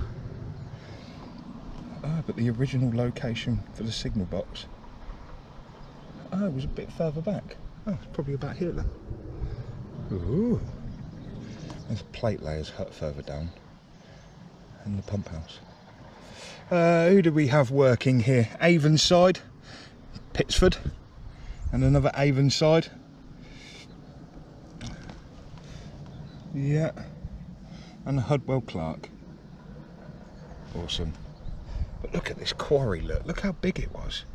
But the original location for the signal box, it was a bit further back. Oh, it's probably about here then. Ooh. There's a plate layers hut further down, and the pump house. Who do we have working here? Avonside, Pitsford, and another Avonside. Yeah, and a Hudwell Clark. Awesome. But look at this quarry, look how big it was.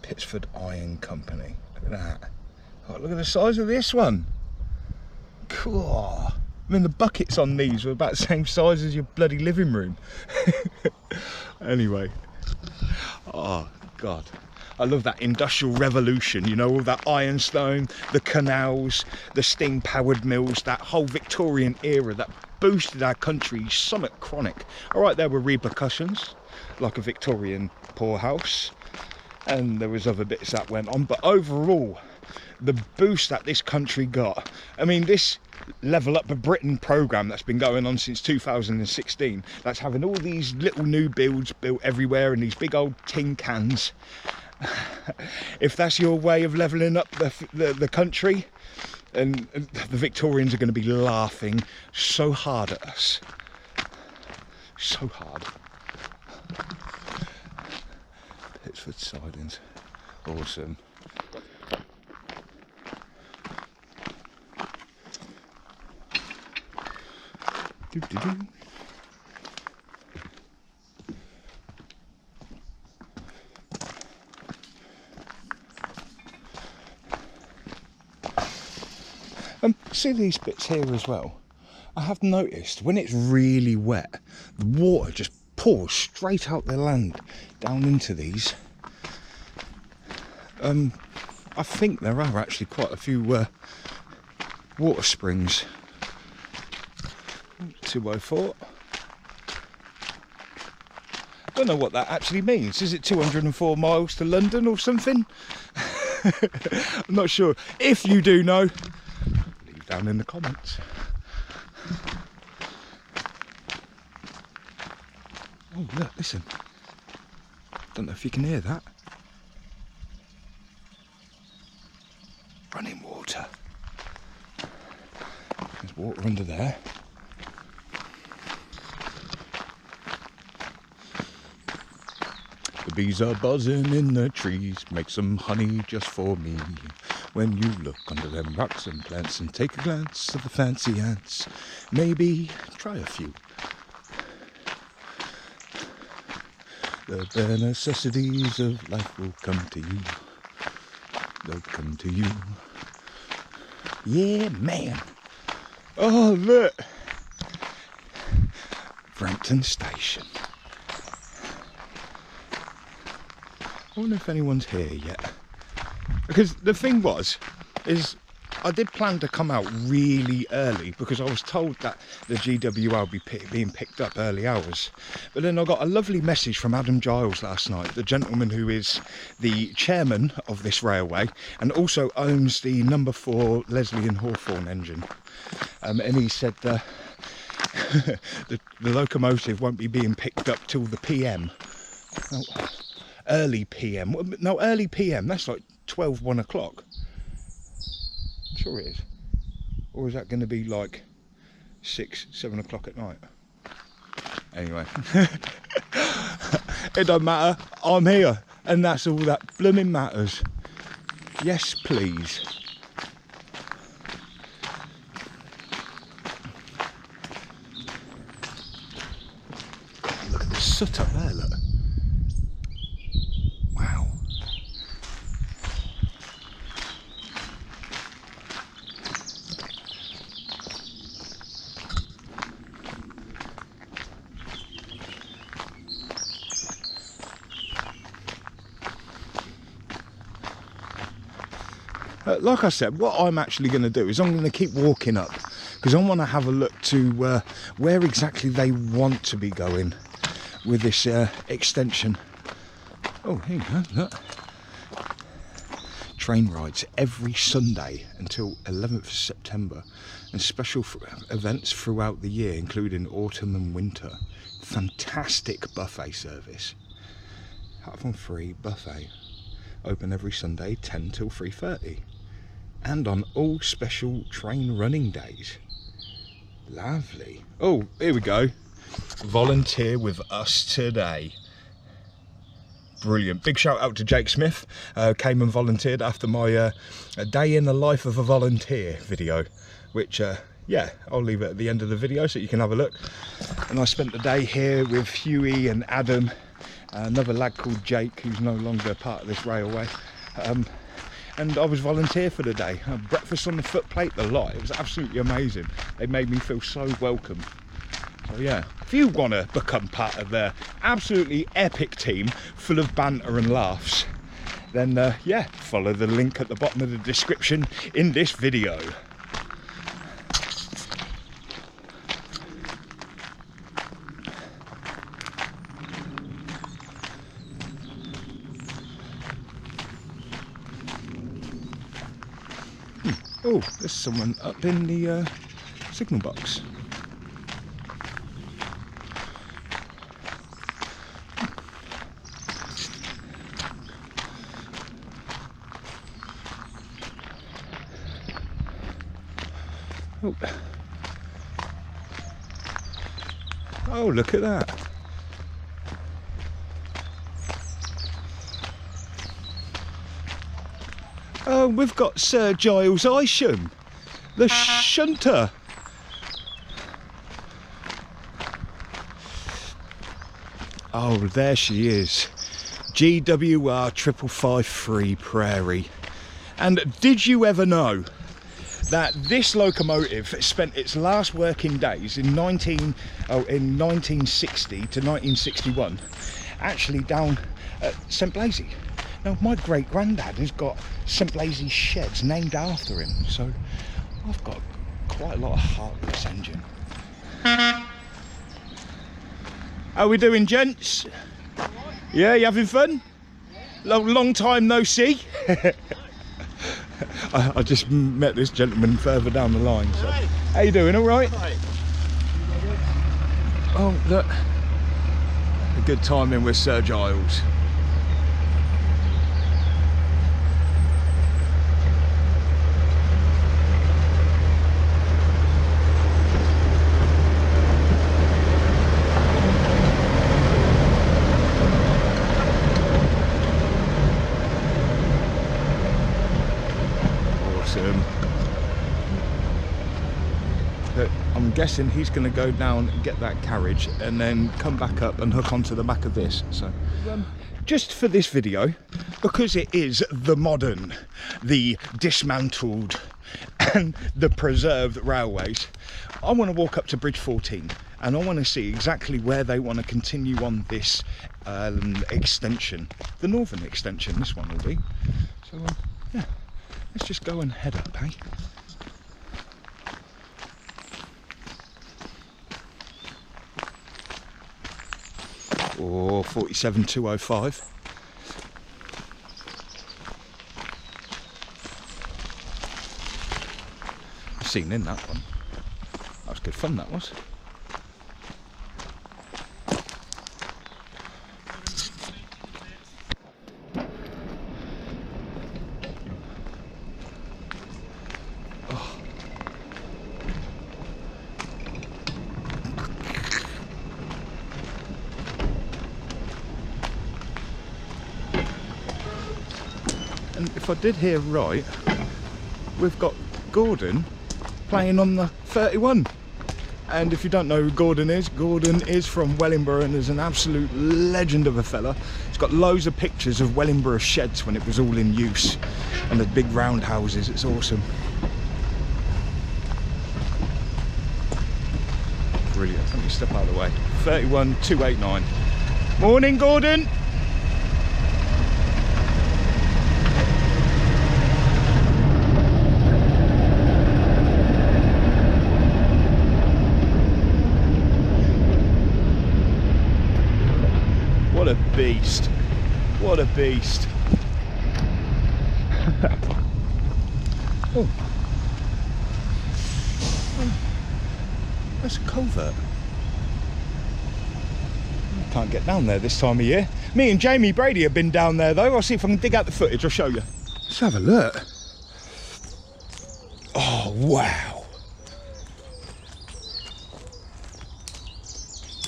Pitsford Iron Company, look at that. Oh, look at the size of this one. Cool. I mean, the buckets on these were about the same size as your bloody living room. Anyway, oh God, I love that industrial revolution, you know, all that ironstone, the canals, the steam powered mills, that whole Victorian era that boosted our country somewhat chronic. All right, there were repercussions, like a Victorian poorhouse, and there was other bits that went on, but overall, the boost that this country got, I mean, this Level Up Britain programme that's been going on since 2016, that's having all these little new builds built everywhere in these big old tin cans. If that's your way of levelling up the country, and the Victorians are going to be laughing so hard at us. So hard. Pittsford sidings. Awesome. Doo-doo-doo. See these bits here as well. I have noticed when it's really wet, the water just pours straight out the land down into these. I think there are actually quite a few water springs. 204. Don't know what that actually means. Is it 204 miles to London or something? I'm not sure. If you do know, leave down in the comments. Oh look, listen. Don't know if you can hear that. Running water. There's water under there. The bees are buzzing in the trees, make some honey just for me. When you look under them rocks and plants and take a glance at the fancy ants, maybe try a few. The bare necessities of life will come to you. They'll come to you. Yeah, man. Oh, look. Brampton Station. I wonder if anyone's here yet. Because the thing is I did plan to come out really early because I was told that the GWR would be being picked up early hours. But then I got a lovely message from Adam Giles last night, the gentleman who is the chairman of this railway and also owns the number 4 Leslie and Hawthorne engine. And he said the locomotive won't be being picked up till the PM. Oh, early PM. No, early PM. That's like 12, 1 o'clock. I'm sure it is. Or is that going to be like 6, 7 o'clock at night? Anyway. It don't matter. I'm here. And that's all that blooming matters. Yes, please. Look at the soot up there, look. Wow. Like I said, what I'm actually going to do is I'm going to keep walking up because I want to have a look to where exactly they want to be going with this extension. Oh, here you go, look. Train rides every Sunday until 11th of September and special events throughout the year, including autumn and winter. Fantastic buffet service. Half on free buffet. Open every Sunday 10 till 3:30. And on all special train running days. Lovely. Oh, here we go. Volunteer with us today. Brilliant. Big shout out to Jake Smith. Came and volunteered after my a day in the life of a volunteer video, which yeah, I'll leave it at the end of the video so you can have a look. And I spent the day here with Huey and Adam, another lad called Jake who's no longer part of this railway. And I was volunteer for the day. Breakfast on the footplate, the lot. It was absolutely amazing. They made me feel so welcome. So yeah, if you want to become part of their absolutely epic team full of banter and laughs, then yeah, follow the link at the bottom of the description in this video. Oh, there's someone up in the signal box. Oh. Oh, look at that. Oh, we've got Sir Giles Isham, the shunter. Oh, there she is. GWR 5553 Prairie. And did you ever know that this locomotive spent its last working days in 1960 to 1961 actually down at St Blasey? Now, my great granddad has got St Blasey sheds named after him, so I've got quite a lot of heart with this engine. How we doing, gents? Yeah, you having fun? Long time no see. I just met this gentleman further down the line. So. How you doing? All right? Oh, look. A good timing with Sir Giles. I'm guessing he's going to go down and get that carriage and then come back up and hook onto the back of this. So just for this video, because it is the modern, the dismantled and the preserved railways, I want to walk up to Bridge 14 and I want to see exactly where they want to continue on this extension, the northern extension. This one will be. So yeah, let's just go and head up, eh? Or 47205. I've seen in that one. That was good fun, that was. And if I did hear right, we've got Gordon playing on the 31. And if you don't know who Gordon is from Wellingborough and is an absolute legend of a fella. He's got loads of pictures of Wellingborough sheds when it was all in use and the big round houses. It's awesome. Brilliant. Let me step out of the way. 31289. Morning, Gordon. What a beast. What a beast. Oh. That's a culvert. Can't get down there this time of year. Me and Jamie Brady have been down there though. I'll see if I can dig out the footage, I'll show you. Let's have a look. Oh, wow.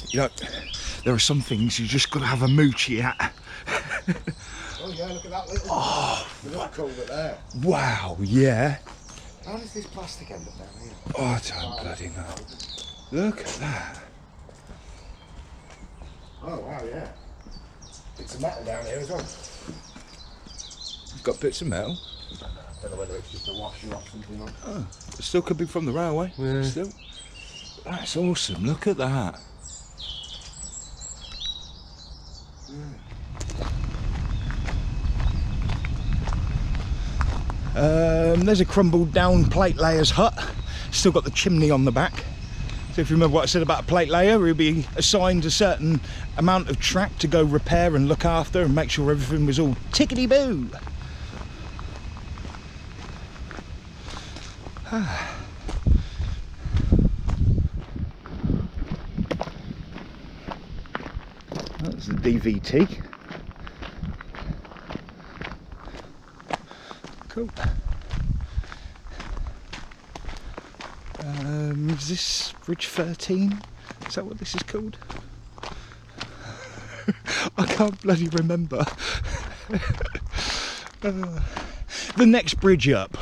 You know, there are some things you just got to have a moochie at. Oh yeah, look at that little culvert there. Wow, yeah. How does this plastic end up down here? Oh, I don't bloody know. Look at that. Oh wow, yeah. Bits of metal down here as well. It's got bits of metal. I don't know whether it's just a washing or something like that. Oh, it still could be from the railway. Yeah. Still. That's awesome, look at that. There's a crumbled down plate layer's hut. Still got the chimney on the back. So if you remember what I said about a plate layer, we'll be assigned a certain amount of track to go repair and look after and make sure everything was all tickety-boo. That's the DVT. Cool. Is this Bridge 13? Is that what this is called? I can't bloody remember. The next bridge up.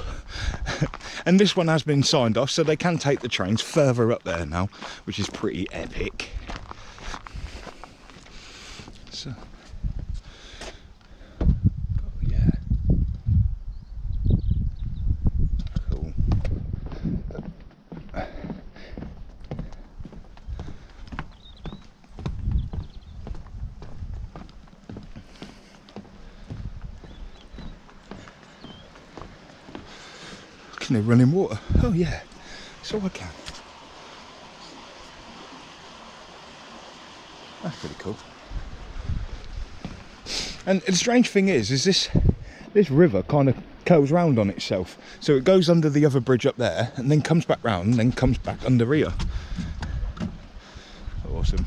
And this one has been signed off, so they can take the trains further up there now, which is pretty epic. So, oh yeah. Cool. Can they run in water? Oh yeah, so I can. That's pretty cool. And the strange thing is this river kind of curls round on itself. So it goes under the other bridge up there and then comes back round and then comes back under here. Awesome.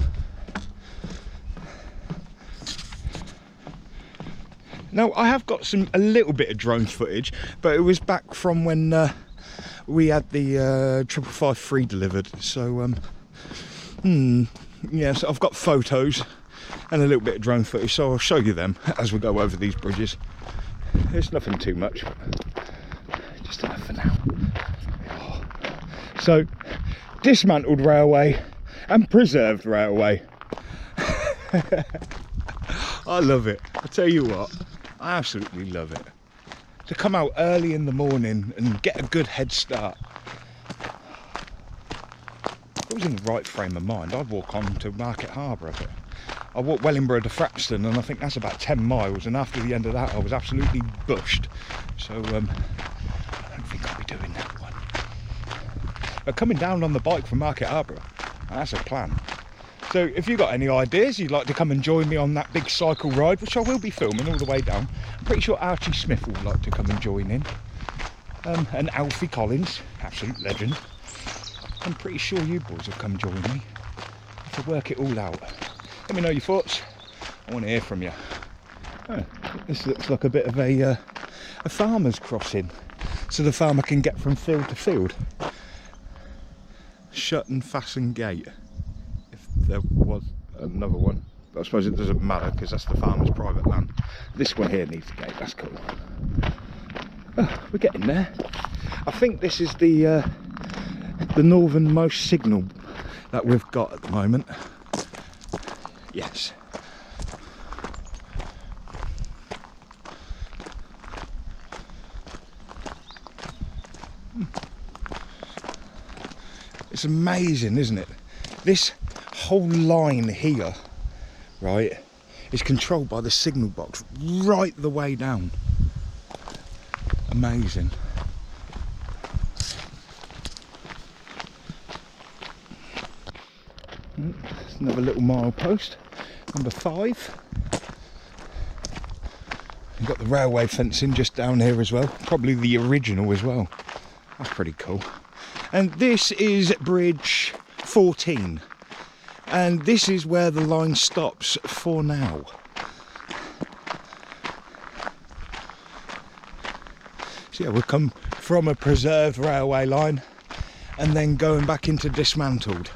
Now I have got a little bit of drone footage, but it was back from when we had the 555 delivered. So yeah, so I've got photos and a little bit of drone footage, so I'll show you them as we go over these bridges. It's nothing too much, just enough for now. So, dismantled railway and preserved railway. I love it. I tell you what, I absolutely love it. To come out early in the morning and get a good head start. If I was in the right frame of mind, I'd walk on to Market Harbour, but I walked Wellingborough to Fraxton, and I think that's about 10 miles, and after the end of that I was absolutely bushed. So I don't think I'll be doing that one. But coming down on the bike from Market Harbour, that's a plan. So if you've got any ideas, you'd like to come and join me on that big cycle ride, which I will be filming all the way down. I'm pretty sure Archie Smith would like to come and join in. And Alfie Collins, absolute legend. I'm pretty sure you boys will come join me to work it all out. Let me know your thoughts. I want to hear from you. Oh, this looks like a bit of a farmer's crossing, so the farmer can get from field to field. Shut and fasten gate. If there was another one, but I suppose it doesn't matter because that's the farmer's private land. This one here needs a gate. That's cool. Oh, we're getting there. I think this is the northernmost signal that we've got at the moment. Yes. It's amazing, isn't it? This whole line here, right, is controlled by the signal box right the way down. Amazing. There's another little milepost, number 5. You've got the railway fencing just down here as well, probably the original as well. That's pretty cool. And this is Bridge 14, and this is where the line stops for now. So yeah, we've come from a preserved railway line and then going back into dismantled.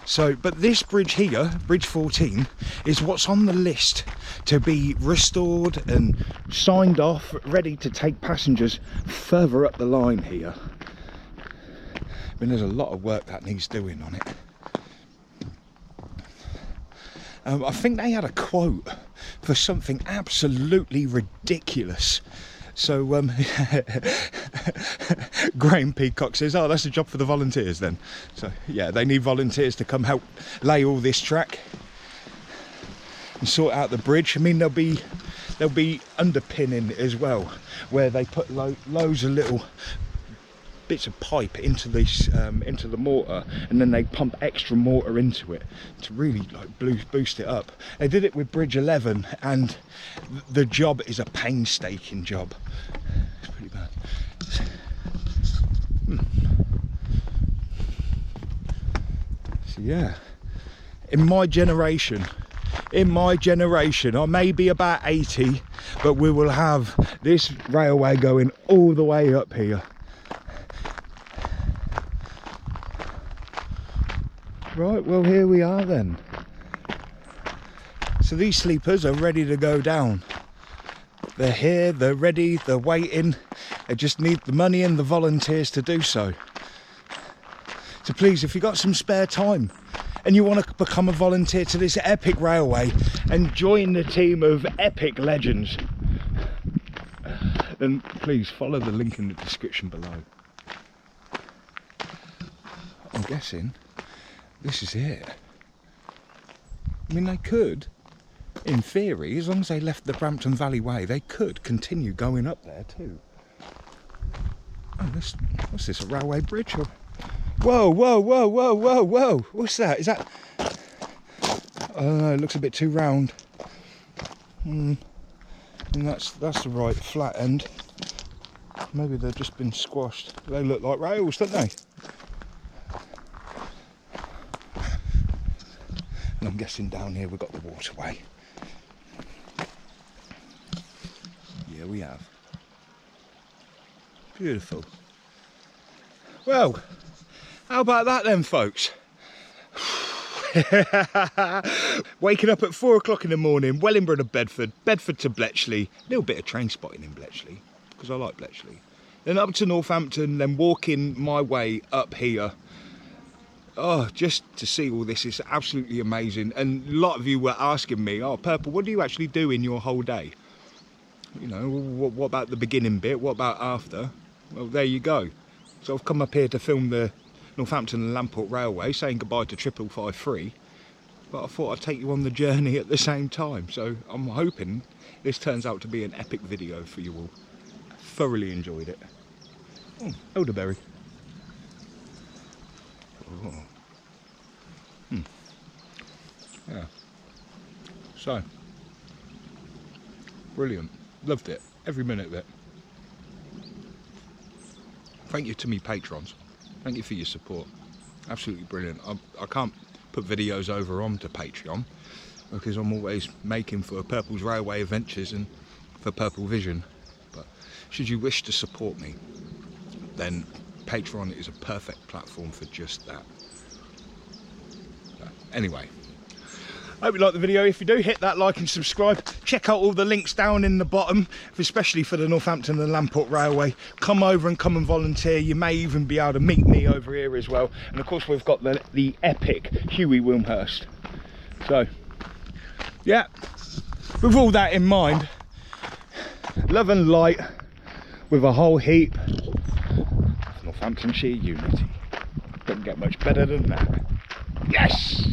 So, but this bridge here, Bridge 14, is what's on the list to be restored and signed off, ready to take passengers further up the line here. I mean, there's a lot of work that needs doing on it. I think they had a quote for something absolutely ridiculous. So Graham Peacock says, oh, that's a job for the volunteers then. So yeah, they need volunteers to come help lay all this track. and sort out the bridge. I mean, there'll be underpinning as well, where they put loads of little bits of pipe into this into the mortar, and then they pump extra mortar into it to really like boost it up. They did it with Bridge 11, and the job is a painstaking job. It's pretty bad. So yeah, in my generation, I may be about 80, but we will have this railway going all the way up here. Right, well, here we are then. So these sleepers are ready to go down. They're here, they're ready, they're waiting. They just need the money and the volunteers to do so. So please, if you've got some spare time and you want to become a volunteer to this epic railway and join the team of epic legends, then please follow the link in the description below. I'm guessing this is it. I mean, they could, in theory, as long as they left the Brampton Valley Way, they could continue going up there too. Oh, what's this, a railway bridge? Or... Whoa, whoa, whoa, whoa, whoa, whoa. What's that? Is that... I don't know, it looks a bit too round. And that's the right flat end. Maybe they've just been squashed. They look like rails, don't they? And I'm guessing down here we've got the waterway. Yeah, we have. Beautiful. Well, how about that then, folks? Waking up at 4 o'clock in the morning, Wellingborough to Bedford, Bedford to Bletchley, a little bit of train spotting in Bletchley, because I like Bletchley. Then up to Northampton, then walking my way up here. Oh, just to see all this is absolutely amazing. And a lot of you were asking me, oh, Purple, what do you actually do in your whole day? You know, what about the beginning bit? What about after? Well, there you go. So I've come up here to film the Northampton and Lamport Railway, saying goodbye to 5553. But I thought I'd take you on the journey at the same time. So I'm hoping this turns out to be an epic video for you all. Thoroughly enjoyed it. Oh, elderberry. Oh. Yeah. So, brilliant. Loved it. Every minute of it. Thank you to me patrons. Thank you for your support. Absolutely brilliant. I can't put videos over onto Patreon because I'm always making for Purple's Railway Adventures and for PurpleVision. But should you wish to support me, then Patreon is a perfect platform for just that. Anyway, I hope you like the video. If you do, hit that like and subscribe. Check out all the links down in the bottom, especially for the Northampton and Lamport Railway. Come over and come and volunteer. You may even be able to meet me over here as well. And of course, we've got the epic Huey Wilmhurst. So, yeah, with all that in mind, love and light with a whole heap of Northamptonshire unity. Doesn't get much better than that. Yes!